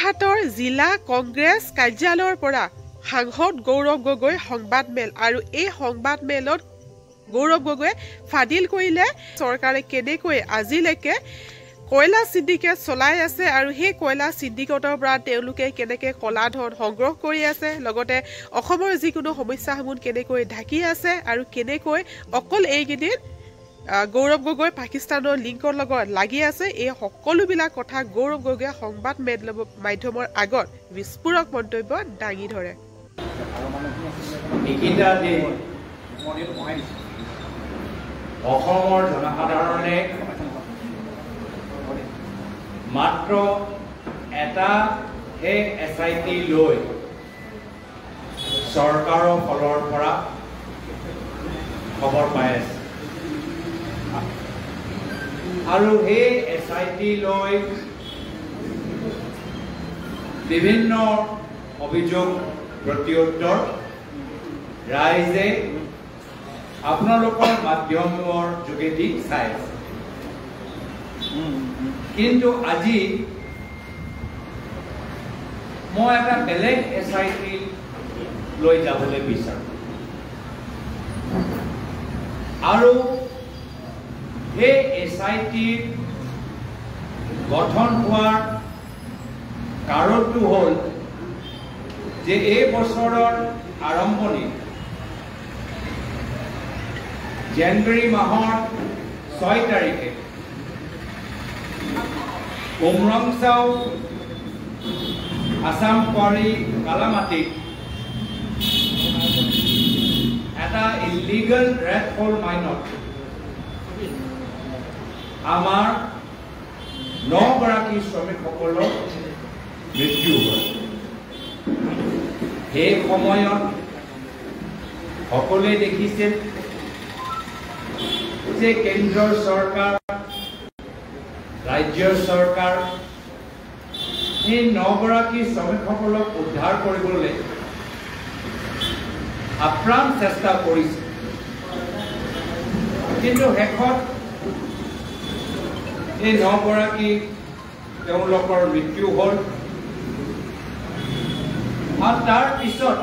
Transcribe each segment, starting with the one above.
গোলাঘাটৰ জিলা কংগ্ৰেছ কাৰ্যালয়ৰ পৰা সাংসদ গৌৰৱ গগৈ সংবাদমেল আৰু এই সংবাদমেলত গৌৰৱ গগৈয়ে ফাদিল কৰিলে চৰকাৰে কেনেকৈ আজিলৈকে কয়লা সিন্ডিকেট চলাই আছে আৰু সেই কয়লা সিন্ডিকেটৰ পৰা তেওঁলোকে কেনেকৈ কলা ধন সংগ্ৰহ কৰি আছে লগতে অসমৰ যিকোনো সমস্যাসমূহ কেনেকৈ ঢাকি আছে আৰু কেনেকৈ অকল এইকেইদিন গৌৰৱ গগৈ পাকিস্তানৰ লিংকৰ লগত লাগি আছে এই সকলোবিলাক কথা গৌৰৱ গগৈয়ে সংবাদ মাধ্যমৰ আগত বিস্ফোৰক মন্তব্য দাঙি ধৰে অসমৰ জনসাধাৰণে মাত্ৰ এটা SIT লৈ চৰকাৰৰ ফলৰ পৰা খবৰ পাই আছে আৰু সেই SIT লৈ বিভিন্ন অভিযোগ প্ৰত্যুত্তৰ ৰাইজে আপোনালোকৰ মাধ্যমৰ যোগেদি চাই আছে কিন্তু আজি মই এটা বেলেগ SIT লৈ যাবলৈ বিচাৰোঁ আৰু সেই SIT গঠন হোৱাৰ কাৰণটো হ'ল যে এই বছৰৰ আৰম্ভণিত জানুৱাৰী মাহৰ 6 তাৰিখে উমৰংচাও আসাম কোৱাৰী কালামাটিত এটা ইলিগেল ৰেড কোল মাইনত আমাৰ 9 গৰাকী শ্ৰমিকসকলৰ মৃত্যু হ'ল সেই সময়ত সকলোৱে দেখিছে যে কেন্দ্ৰৰ চৰকাৰ ৰাজ্যৰ চৰকাৰ এই 9 গৰাকী শ্ৰমিকসকলক উদ্ধাৰ কৰিবলৈ আপ্ৰাণ চেষ্টা কৰিছে কিন্তু শেষত এই 9 গৰাকী তেওঁলোকৰ মৃত্যু হ'ল আৰু তাৰ পিছত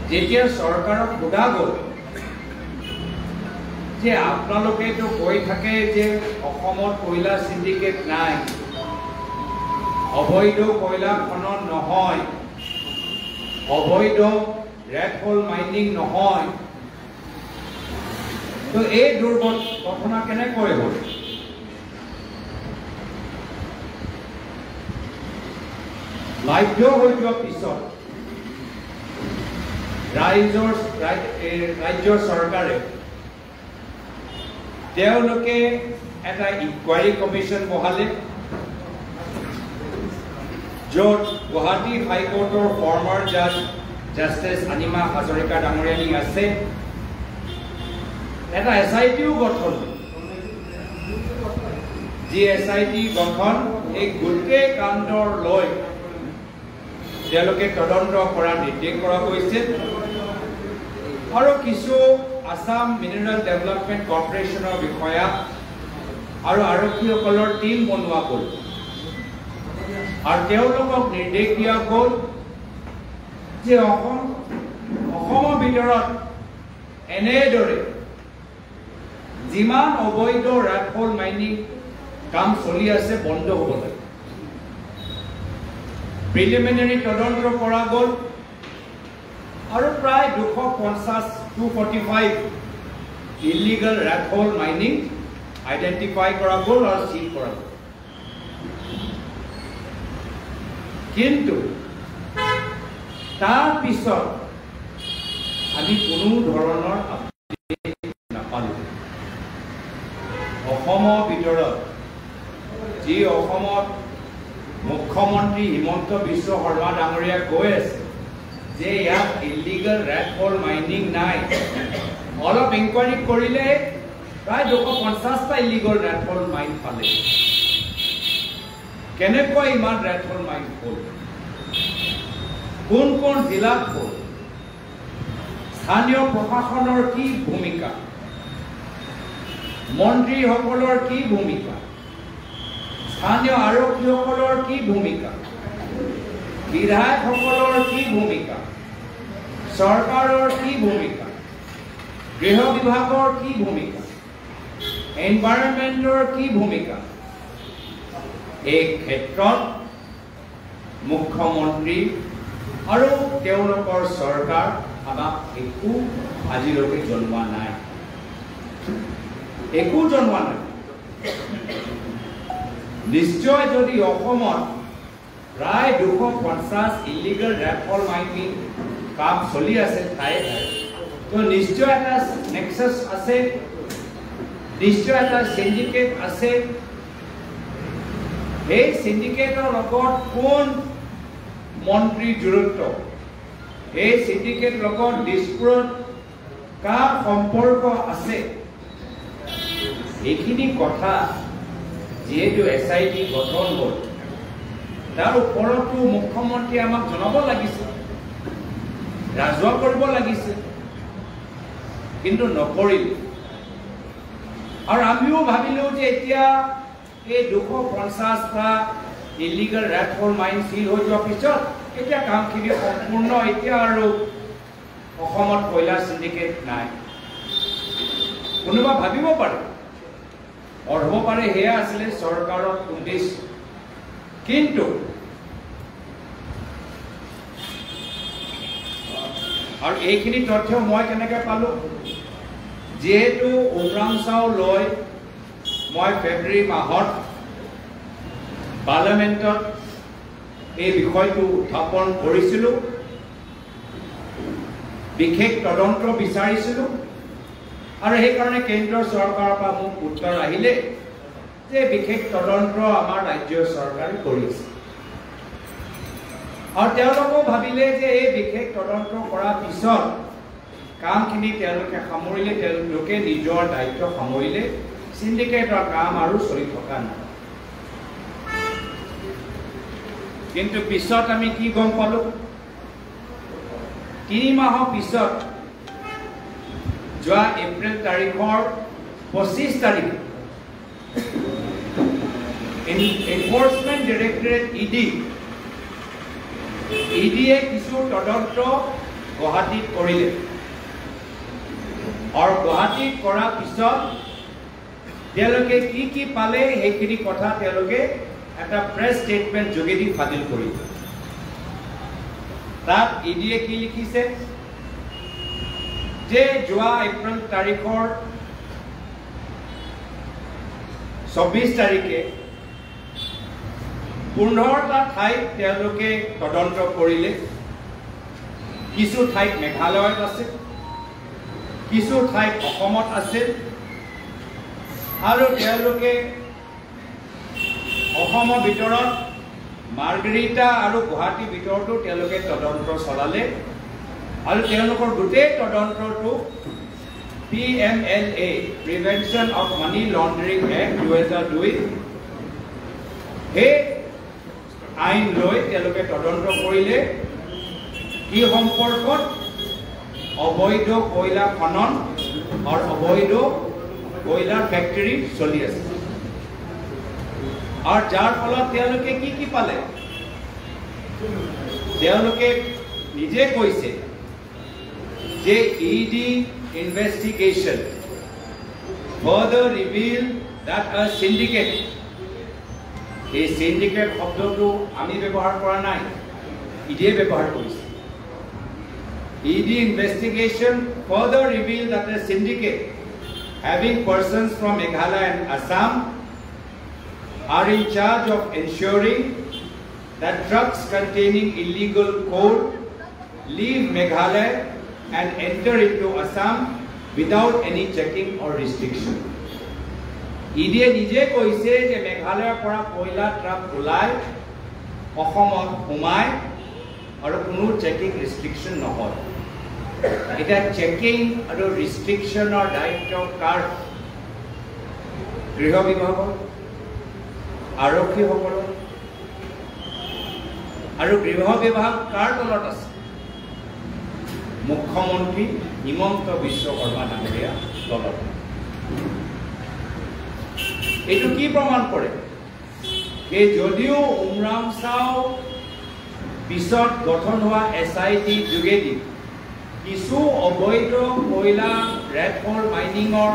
যেতিয়া চৰকাৰক সোধা গ'ল যে আপোনালোকেতো কৈ থাকে যে অসমত কয়লা সিন্ডিকেট নাই অবৈধ কয়লা খনন নহয় অবৈধ ৰেড কোল মাইনিং নহয় তো এই দুৰ্ঘটনা কেনেকৈ হ'ল বাধ্য হৈ যোৱাৰ পিছত ৰাজ্যৰ চৰকাৰে তেওঁলোকে এটা ইনকুৱাৰী কমিশ্যন বহালে য'ত গুৱাহাটী হাইকোৰ্টৰ ফৰ্মাৰ জাজ জাষ্টিছ অনিমা হাজৰিকা ডাঙৰীয়ানী আছে এটা SITও গঠন যি SIT গঠন এই গোটেই কাণ্ডৰ লৈ তেওঁলোকে তদন্ত কৰা নিৰ্দেশ কৰা হৈছে আৰু কিছু আসাম মিনাৰেল ডেভেলপমেণ্ট কৰ্পৰেশ্যনৰ বিষয়া আৰু আৰক্ষীসকলৰ টিম বনোৱা হ'ল আৰু তেওঁলোকক নিৰ্দেশ দিয়া হ'ল যে অসমৰ ভিতৰত এনেদৰে যিমান অবৈধ ৰেড কোল মাইনিং কাম চলি আছে বন্ধ হ'ব লাগে প্ৰিলিমিনাৰী তদন্ত কৰা গ'ল আৰু প্ৰায় 245 illegal rat hole mining identify কৰা গ'ল আৰু চিল কৰা গ'ল কিন্তু তাৰ পিছত আমি কোনো ধৰণৰ আপডেট নাপালোঁ অসমৰ ভিতৰত যি অসমত মুখ্যমন্ত্ৰী হিমন্ত বিশ্ব শৰ্মা ডাঙৰীয়া কৈ আছে যে ইয়াত ইলিগেল ৰেড কোল মাইনিং নাই অলপ ইনকুৱাৰী কৰিলে প্ৰায় 250টা ইলিগেল ৰেড কোল মাইন পালে কেনেকৈ ইমান ৰেড কোল মাইন হ'ল কোন কোন জিলাত হ'ল স্থানীয় প্ৰশাসনৰ কি ভূমিকা মন্ত্ৰীসকলৰ কি ভূমিকা স্থানীয় আৰক্ষীসকলৰ কি ভূমিকা, বিধায়কসকলৰ কি ভূমিকা, চৰকাৰৰ কি ভূমিকা, গৃহ বিভাগৰ কি ভূমিকা, এনভাইৰনমেণ্টৰ কি ভূমিকা, এই ক্ষেত্ৰত মুখ্যমন্ত্ৰী আৰু তেওঁলোকৰ চৰকাৰ আমাক একো আজিলৈকে জনোৱা নাই, একো জনোৱা নাই। নিশ্চয় যদি অসমত প্ৰায় 250 ইলিগেল ৰেপল মাইনিং কাম চলি আছে ঠায়ে ঠায়ে, তো নিশ্চয় এটা নেক্সাছ আছে, নিশ্চয় এটা সিন্ডিকেট আছে। এই সিন্ডিকেটৰ লগত কোন মন্ত্ৰী জড়িত, এই সিন্ডিকেট লগত দিছপুৰত কাৰ সম্পৰ্ক আছে, এইখিনি কথা যেহেতু SIT গঠন হ'ল তাৰ ওপৰতো মুখ্যমন্ত্ৰী আমাক জনাব লাগিছে, ৰাজহুৱা কৰিব লাগিছে, কিন্তু নকৰিল। আৰু আমিও ভাবিলোঁ যে এতিয়া এই 250টা ইলিগেল ৰেপল মাইন সিল হৈ যোৱাৰ পিছত এতিয়া কামখিনি সম্পূৰ্ণ, এতিয়া আৰু অসমত কয়লা সিন্ডিকেট নাই। কোনোবা ভাবিব পাৰে, হ'ব পাৰে সেয়া আছিলে চৰকাৰৰ উদ্দেশ্য, কিন্তু আৰু এইখিনি তথ্য মই কেনেকৈ পালোঁ, যেহেতু উমৰাংচাও লৈ মই ফেব্ৰুৱাৰী মাহত পাৰ্লামেণ্টত এই বিষয়টো উত্থাপন কৰিছিলোঁ, বিশেষ তদন্ত বিচাৰিছিলোঁ, আৰু সেইকাৰণে কেন্দ্ৰীয় চৰকাৰৰ পৰা মোক উত্তৰ আহিলে যে বিশেষ তদন্ত আমাৰ ৰাজ্য চৰকাৰে কৰিছে। আৰু তেওঁলোকেও ভাবিলে যে এই বিশেষ তদন্ত কৰাৰ পিছত কামখিনি তেওঁলোকে সামৰিলে, তেওঁলোকে নিজৰ দায়িত্ব সামৰিলে, সিন্ডিকেটৰ কাম আৰু চলি থকা নাই। কিন্তু পিছত আমি কি গম পালোঁ, 3 মাহৰ পিছত যোৱা এপ্ৰিল তাৰিখৰ 25 তাৰিখে এনফৰ্চমেণ্ট ডাইৰেক্টৰেট ইডিয়ে কিছু তদন্ত গুৱাহাটীত কৰিলে, আৰু গুৱাহাটীত কৰাৰ পিছত তেওঁলোকে কি কি পালে সেইখিনি কথা তেওঁলোকে এটা প্ৰেছ ষ্টেটমেণ্ট যোগেদি ফাদিল কৰিলে। তাত ইডিয়ে কি লিখিছে যে যোৱা এপ্ৰিল তাৰিখৰ 24 তাৰিখে 15টা ঠাইত তেওঁলোকে তদন্ত কৰিলে। কিছু ঠাইত মেঘালয়ত আছে, কিছু ঠাইত অসমত আছে, আৰু তেওঁলোকে অসমৰ ভিতৰত মাৰ্গেৰিটা আৰু গুৱাহাটীৰ ভিতৰতো তেওঁলোকে তদন্ত চলালে, আৰু তেওঁলোকৰ গোটেই তদন্তটো PMLA prevention of money laundering act 2002 সেই আইন লৈ তেওঁলোকে তদন্ত কৰিলে। কি সম্পৰ্কত? অবৈধ কয়লা খনন আৰু অবৈধ কয়লাৰ ফেক্টৰী চলি আছে, আৰু যাৰ ফলত তেওঁলোকে কি কি পালে, তেওঁলোকে নিজে কৈছে যে ED investigation further revealed that a syndicate, এই syndicate শব্দটো আমি ব্যৱহাৰ কৰা নাই, ইডিয়ে ব্যৱহাৰ কৰিছে। ED investigation further revealed that a syndicate having persons from Meghalaya and Assam are in charge of ensuring that trucks containing illegal coal leave Meghalaya and enter into Assam without any checking or restriction. ইডিয়ে নিজে কৈছে যে মেঘালয়ৰ পৰা কয়লা truck ওলাই অসমত সোমায় আৰু কোনো চেকিং ৰেষ্ট্ৰিকশ্যন নহয়। এটা চেকিং আৰু ৰেষ্ট্ৰিকশ্যনৰ দায়িত্ব কাৰ? গৃহ বিভাগৰ, আৰক্ষীসকলৰ, আৰু গৃহ বিভাগ কাৰ তলত আছে? মুখ্যমন্ত্ৰী হিমন্ত বিশ্ব শৰ্মা ডাঙৰীয়া তলত। এইটো কি প্ৰমাণ কৰে এই যদিও উমৰাংচাও পিছত গঠন হোৱা SIT যোগেদি কিছু অবৈধ কয়লা ৰেড হল মাইনিঙৰ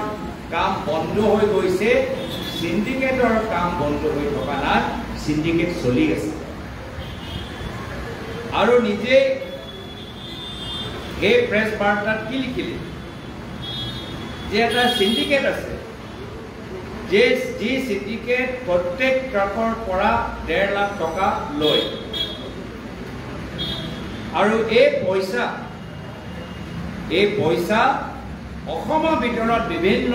কাম বন্ধ হৈ গৈছে, সিন্ডিকেটৰ কাম বন্ধ হৈ থকা নাই, সিন্ডিকেট চলি আছে। আৰু নিজে এই প্ৰেছ বাৰ্তাত কি লিখিলে যে এটা সিন্ডিকেট আছে, যে যি সিন্ডিকেট প্ৰত্যেক ট্ৰাকৰ পৰা 1.5 লাখ টকা লয় আৰু এই পইচা অসমৰ ভিতৰত বিভিন্ন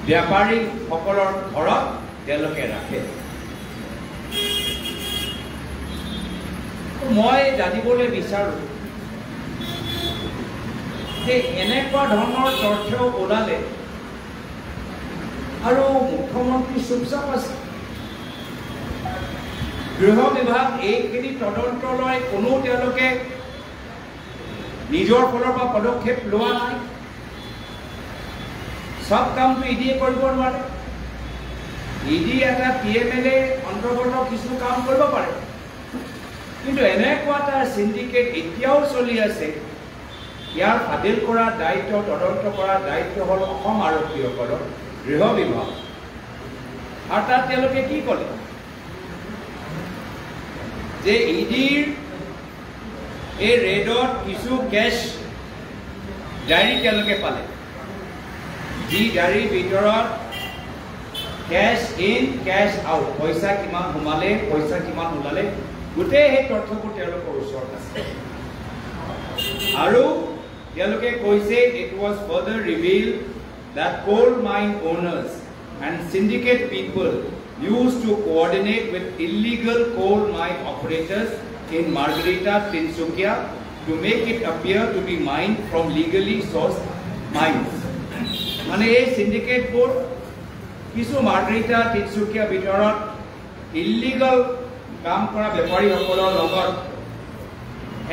ব্যাপাৰীসকলৰ ঘৰত তেওঁলোকে ৰাখে। মই জানিবলৈ বিচাৰো যে এনেকুৱা ধৰণৰ তথ্য ওলালে আৰু মুখ্যমন্ত্ৰী চুপচাপ আছে, গৃহ বিভাগ এইখিনি তদন্ত লয়, কোনো তেওঁলোকে নিজৰ ফালৰ পৰা পদক্ষেপ লোৱা নাই। সব কামটো ইডিয়ে কৰিব নোৱাৰে। ইডি এটা PMLA অন্তৰ্গত কিছু কাম কৰিব পাৰে, কিন্তু এনেকুৱা এটা সিন্ডিকেট এতিয়াও চলি আছে। ইয়াৰ ফাদিল কৰা দায়িত্ব, তদন্ত কৰা দায়িত্ব হ'ল অসম আৰক্ষীসকলৰ, গৃহ বিভাগ। আৰু তাত তেওঁলোকে কি ক'লে যে ইডিৰ এই ৰেডত কিছু কেছ ডায়েৰী তেওঁলোকে পালে, যি ডায়েৰীৰ ভিতৰত কেছ ইন কেছ আউট, পইচা কিমান সোমালে, পইচা কিমান ওলালে, গোটেই সেই তথ্যবোৰ তেওঁলোকৰ ওচৰত আছে। আৰু তেওঁলোকে কৈছে it was further revealed that coal mine owners and syndicate people used to coordinate with illegal coal mine operators in Margarita, Tinsukia to make it appear to be mined from legally sourced mines. মানে এই সিন্ডিকেটবোৰ কিছু margherita, Tinsukia ভিতৰত illegal কাম কৰা বেপাৰীসকলৰ লগত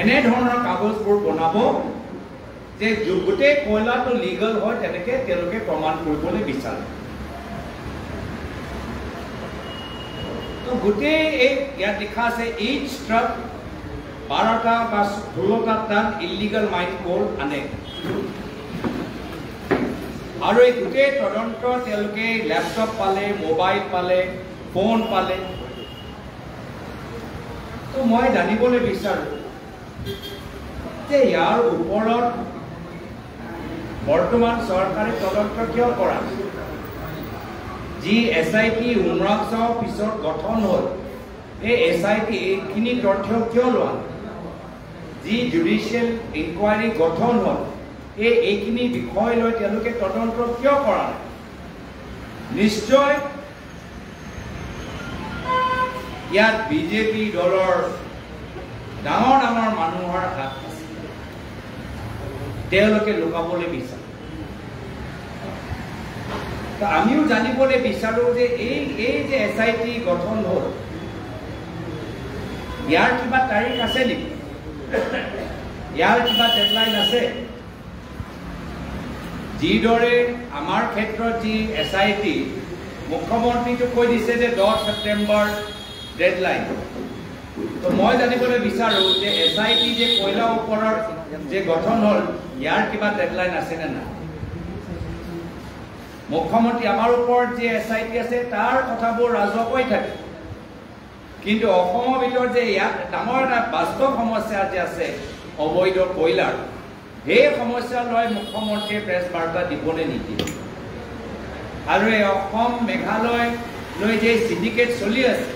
এনেধৰণৰ কাগজবোৰ বনাব যে গোটেই কয়লাটো লিগেল হয়, তেনেকে তেওঁলোকে প্ৰমাণ কৰিবলৈ বিচাৰে। তো গোটেই এই ইয়াত লিখা আছে ইচ ট্ৰাক 12টা বা 16টা টন ইলিগাল মাইন কোল আনে। আৰু এই গোটেই তদন্ত তেওঁলোকে ল্যাপটপ পালে, মোবাইল পালে, ফোন পালে। তো মই জানিবলৈ বিচাৰো যে ইয়াৰ ওপৰত বৰ্তমান চৰকাৰে তদন্ত কিয় কৰা? যি SIT উমৰাংচাও পিছত গঠন হ'ল, এই SIT এইখিনি তথ্য কিয় লোৱা? যি জুডিচিয়েল ইনকুৱাৰী গঠন হ'ল, এইখিনি বিষয় লৈ তেওঁলোকে তদন্ত কিয় কৰা নাই? নিশ্চয় ইয়াত বিজেপি দলৰ ডাঙৰ ডাঙৰ মানুহৰ হাত আছে, তেওঁলোকে লুকাবলৈ বিচাৰে। আমিও জানিবলৈ বিচাৰো যে এই যে SIT গঠন হ'ল, ইয়াৰ কিবা তাৰিখ আছে নেকি? ইয়াৰ কিবা ডেডলাইন আছে? যিদৰে আমাৰ ক্ষেত্ৰত যি SIT মুখ্যমন্ত্ৰীটো কৈ দিছে যে 10 ছেপ্টেম্বৰ ডেডলাইন। তো মই জানিবলৈ বিচাৰো যে SIT যে কয়লা ওপৰত যে গঠন হ'ল, ইয়াৰ কিবা ডেডলাইন আছে নে নাই? মুখ্যমন্ত্ৰী আমাৰ ওপৰত যে SIT আছে তাৰ কথাবোৰ ৰাজহুৱা কৈ থাকে, কিন্তু অসমৰ ভিতৰত যে ইয়াত ডাঙৰ এটা বাস্তৱ সমস্যা যে আছে অবৈধ কয়লাৰ, সেই সমস্যা লৈ মুখ্যমন্ত্ৰীয়ে প্ৰেছ বাৰ্তা দিবলৈ নিদিয়ে। আৰু এই অসম মেঘালয় লৈ যে সিন্ডিকেট চলি আছে,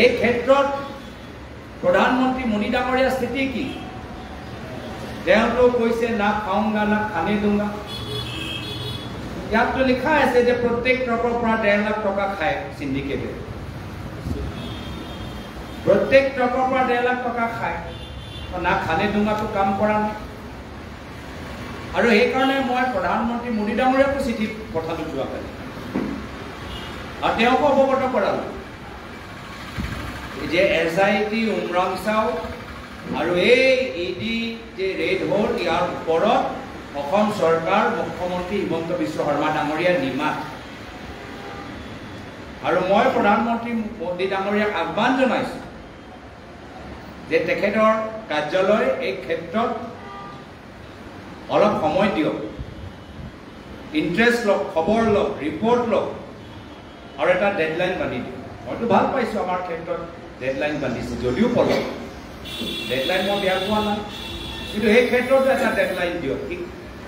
এই ক্ষেত্ৰত প্ৰধানমন্ত্ৰী মোদী ডাঙৰীয়াৰ স্থিতি কি? তেওঁলোক কৈছে না খাওঁগা না খানে দুংগা। ইয়াততো লিখা আছে যে প্ৰত্যেক ট্ৰাকৰ পৰা 1.5 লাখ টকা খায় সিন্ডিকেটে, প্ৰত্যেক ট্ৰাকৰ পৰা 1.5 লাখ টকা খায়, না খানে দুংগাটো কাম কৰা নাই। আৰু সেইকাৰণে মই প্ৰধানমন্ত্ৰী মোদী ডাঙৰীয়াকো চিঠি পঠালো যোৱাকালি, আৰু তেওঁকো অৱগত কৰালো যে SIT উমৰাংচাও আৰু এই ইডি যে ৰেড হ'ল, ইয়াৰ ওপৰত অসম চৰকাৰ মুখ্যমন্ত্ৰী হিমন্ত বিশ্ব শৰ্মা ডাঙৰীয়াৰ নিমাত আৰু মই প্ৰধানমন্ত্ৰী মোদী ডাঙৰীয়াক আহ্বান জনাইছোঁ যে তেখেতৰ কাৰ্যালয় এই ক্ষেত্ৰত অলপ সময় দিয়ক, ইণ্টাৰেষ্ট লওক, খবৰ লওক, ৰিপৰ্ট লওক আৰু এটা ডেডলাইন বান্ধি দিয়ক। মইতো ভাল পাইছোঁ আমাৰ ক্ষেত্ৰত ডেডলাইন বান্ধিছে, যদিও পলক ডেডলাইন মই বেয়া পোৱা নাই, কিন্তু এই ক্ষেত্ৰতো এটা ডেডলাইন দিয়ক।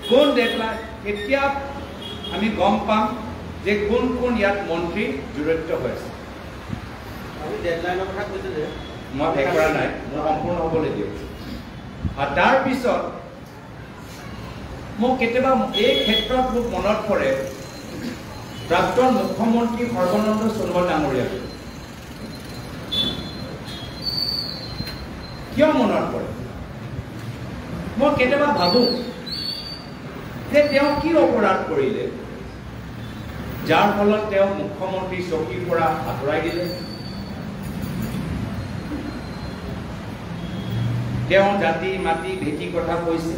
কোন ডেডলাইন, কেতিয়া আমি গম পাম যে কোন কোন ইয়াত মন্ত্ৰী জড়িত হৈ আছে? আমি ডেডলাইনৰ কথা কৈছোঁ যে মই শেষ কৰা নাই, মোৰ সম্পূৰ্ণ হ'বলৈ দিয়ক। আৰু তাৰপিছত মোক কেতিয়াবা এই ক্ষেত্ৰত মোক মনত পৰে প্ৰাক্তন মুখ্যমন্ত্ৰী সৰ্বানন্দ সোণোৱাল ডাঙৰীয়া। কিয় মনত পৰে? মই কেতিয়াবা ভাবোঁ যে তেওঁ কি অপৰাধ কৰিলে যাৰ ফলত তেওঁ মুখ্যমন্ত্ৰী চকীৰ পৰা আঁতৰাই দিলে। তেওঁ জাতি মাটি ভেটি কথা কৈছে,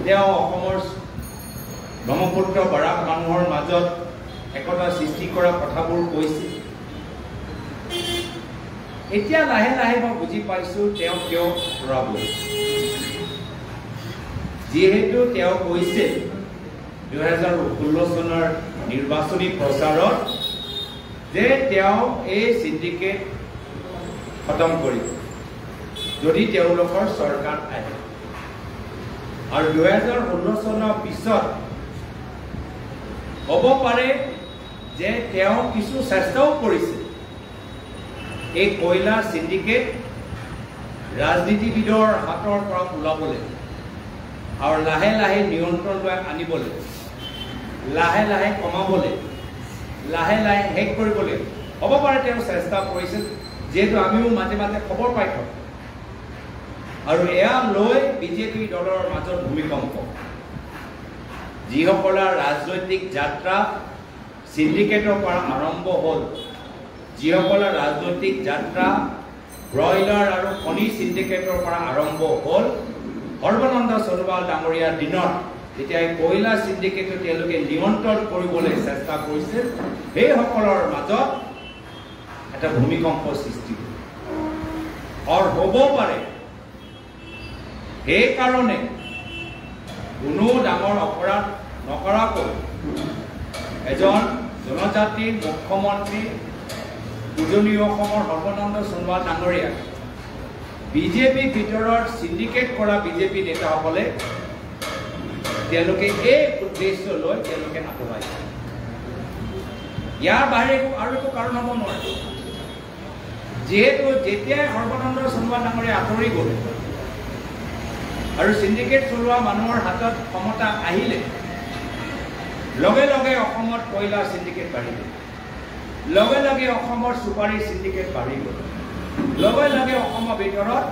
তেওঁ অসমৰ ব্ৰহ্মপুত্ৰ বৰাক মানুহৰ মাজত একতা সৃষ্টি কৰা কথাবোৰ কৈছে। এতিয়া লাহে লাহে মই বুজি পাইছোঁ তেওঁ কিয় আঁতৰাব। যিহেতু তেওঁ কৈছে 2016 চনৰ নিৰ্বাচনী প্ৰচাৰত যে তেওঁ এই চিণ্ডিকেট খতম কৰিব যদি তেওঁলোকৰ চৰকাৰ আহে। আৰু 2016 চনৰ পিছত হ'ব পাৰে যে তেওঁ কিছু চেষ্টাও কৰিছে এই কয়লা চিণ্ডিকেট ৰাজনীতিবিদৰ হাতৰ পৰা ওলাবলৈ আৰু লাহে লাহে নিয়ন্ত্ৰণলৈ আনিবলৈ, লাহে লাহে কমাবলৈ, লাহে লাহে শেষ কৰিবলৈ হ'ব পাৰে তেওঁ চেষ্টা কৰিছিল, যিহেতু আমিও মাজে মাজে খবৰ পাই থাকোঁ। আৰু এয়া লৈ বিজেপি দলৰ মাজত ভূমিকম্প, যিসকলৰ ৰাজনৈতিক যাত্ৰা চিণ্ডিকেটৰ পৰা আৰম্ভ হ'ল, যিসকলৰ ৰাজনৈতিক যাত্ৰা ব্ৰইলাৰ আৰু কণী চিণ্ডিকেটৰ পৰা আৰম্ভ হ'ল, সৰ্বানন্দ সোণোৱাল ডাঙৰীয়াৰ দিনত যেতিয়া কয়লা চিণ্ডিকেটে তেওঁলোকে নিয়ন্ত্ৰণ কৰিবলৈ চেষ্টা কৰিছিল, সেইসকলৰ মাজত এটা ভূমিকম্প সৃষ্টি হ'ল। আৰু হ'ব পাৰে সেইকাৰণে কোনো ডাঙৰ অপৰাধ নকৰাকৈ এজন জনজাতিৰ মুখ্যমন্ত্ৰী উজনি অসমৰ সৰ্বানন্দ সোণোৱাল ডাঙৰীয়াক বিজেপিৰ ভিতৰত চিণ্ডিকেট কৰা বিজেপি নেতাসকলে তেওঁলোকে এই উদ্দেশ্য লৈ তেওঁলোকে আঁতৰাইছে। ইয়াৰ বাহিৰে আৰু একো কাৰণ হ'ব নোৱাৰে। যিহেতু যেতিয়াই সৰ্বানন্দ সোণোৱাল ডাঙৰীয়া আঁতৰি গ'ল আৰু চিণ্ডিকেট চলোৱা মানুহৰ হাতত ক্ষমতা আহিলে, লগে লগে অসমত কয়লা চিণ্ডিকেট বাঢ়ি গ'ল, লগে লগে অসমৰ চুপাৰী চিণ্ডিকেট বাঢ়ি গ'ল, লগে লগে অসমৰ ভিতৰত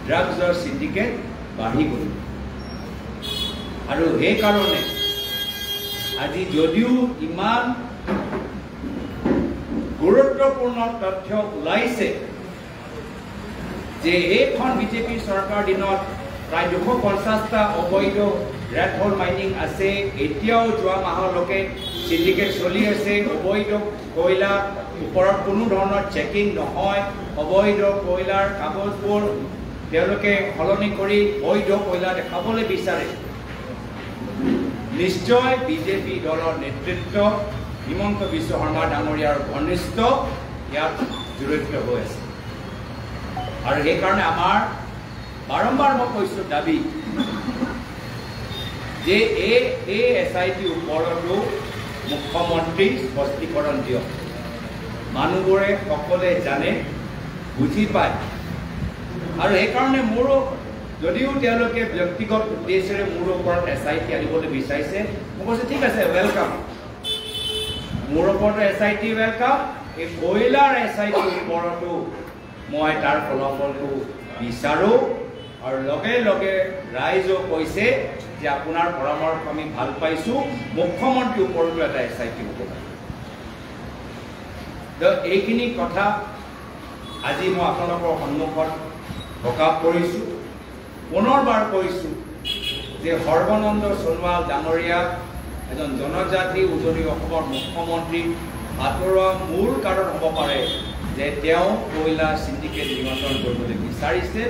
ড্ৰাগছৰ চিণ্ডিকেট বাঢ়ি গ'ল। আৰু সেইকাৰণে আজি যদিও ইমান গুৰুত্বপূৰ্ণ তথ্য ওলাইছে যে এইখন বিজেপি চৰকাৰ দিনত প্ৰায় 250টা অবৈধ ৰেড হল মাইনিং আছে, এতিয়াও যোৱা মাহলৈকে চিণ্ডিকেট চলি আছে। অবৈধ কয়লাৰ ওপৰত কোনো ধৰণৰ চেকিং নহয়, অবৈধ কয়লাৰ কাগজবোৰ তেওঁলোকে সলনি কৰি বৈধ কয়লা দেখাবলৈ বিচাৰে। নিশ্চয় বিজেপি দলৰ নেতৃত্ব হিমন্ত বিশ্ব শৰ্মা ডাঙৰীয়াৰ ঘনিষ্ঠ ইয়াত জড়িত হৈ আছে। আৰু সেইকাৰণে আমাৰ বাৰম্বাৰ মই কৈছোঁ দাবী যে এই SIT ওপৰতো মুখ্যমন্ত্ৰী স্পষ্টীকৰণ দিয়ক। মানুহবোৰে সকলোৱে জানে, বুজি পায়। আৰু সেইকাৰণে মোৰো যদিও তেওঁলোকে ব্যক্তিগত উদ্দেশ্যেৰে মোৰ ওপৰত SIT আনিবলৈ বিচাৰিছে, মই কৈছোঁ ঠিক আছে, ৱেলকাম। মোৰ ওপৰত SIT ৱেলকাম। এই কয়লাৰ SIT ওপৰতো মই তাৰ ফলাফলটো বিচাৰোঁ। আৰু লগে লগে ৰাইজেও কৈছে যে আপোনাৰ পৰামৰ্শ আমি ভাল পাইছোঁ, মুখ্যমন্ত্ৰীৰ ওপৰতো এটা SIT হ'ব। এইখিনি কথা আজি মই আপোনালোকৰ সন্মুখত প্ৰকাশ কৰিছোঁ। পুনৰবাৰ কৈছোঁ যে সৰ্বানন্দ সোণোৱাল ডাঙৰীয়া এজন জনজাতি উজনি অসমৰ মুখ্যমন্ত্ৰী আঁতৰোৱা মূল কাৰণ হ'ব পাৰে যে তেওঁ কয়লা চিণ্ডিকেট নিয়ন্ত্ৰণ কৰিবলৈ বিচাৰিছে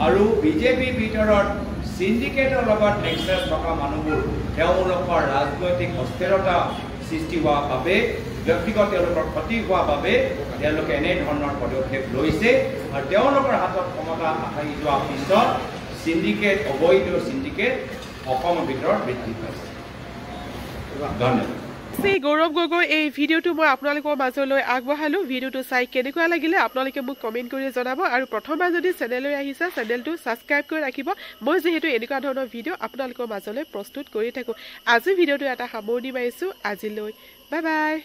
আৰু বিজেপিৰ ভিতৰত চিণ্ডিকেটৰ লগত নেক্সাছ থকা মানুহবোৰ তেওঁলোকৰ ৰাজনৈতিক অস্থিৰতা সৃষ্টি হোৱাৰ বাবে ব্যক্তিগত তেওঁলোকৰ ক্ষতি হোৱাৰ বাবে তেওঁলোকে এনেধৰণৰ পদক্ষেপ লৈছে আৰু তেওঁলোকৰ হাতত ক্ষমতা আহি যোৱাৰ পিছত চিণ্ডিকেট অবৈধ চিণ্ডিকেট অসমৰ ভিতৰত বৃদ্ধি পাইছে ধন্যবাদ গৌৰৱ গগৈ এই ভিডিঅ'টো মই আপোনালোকৰ মাজলৈ আগবঢ়ালোঁ ভিডিঅ'টো চাই কেনেকুৱা লাগিলে আপোনালোকে মোক কমেণ্ট কৰি জনাব আৰু প্ৰথমবাৰ যদি চেনেললৈ আহিছে চেনেলটো ছাবস্ক্ৰাইব কৰি ৰাখিব মই যিহেতু এনেকুৱা ধৰণৰ ভিডিঅ' আপোনালোকৰ মাজলৈ প্ৰস্তুত কৰি থাকোঁ আজি ভিডিঅ'টো এটা সামৰণি মাৰিছোঁ আজিলৈ বাই বাই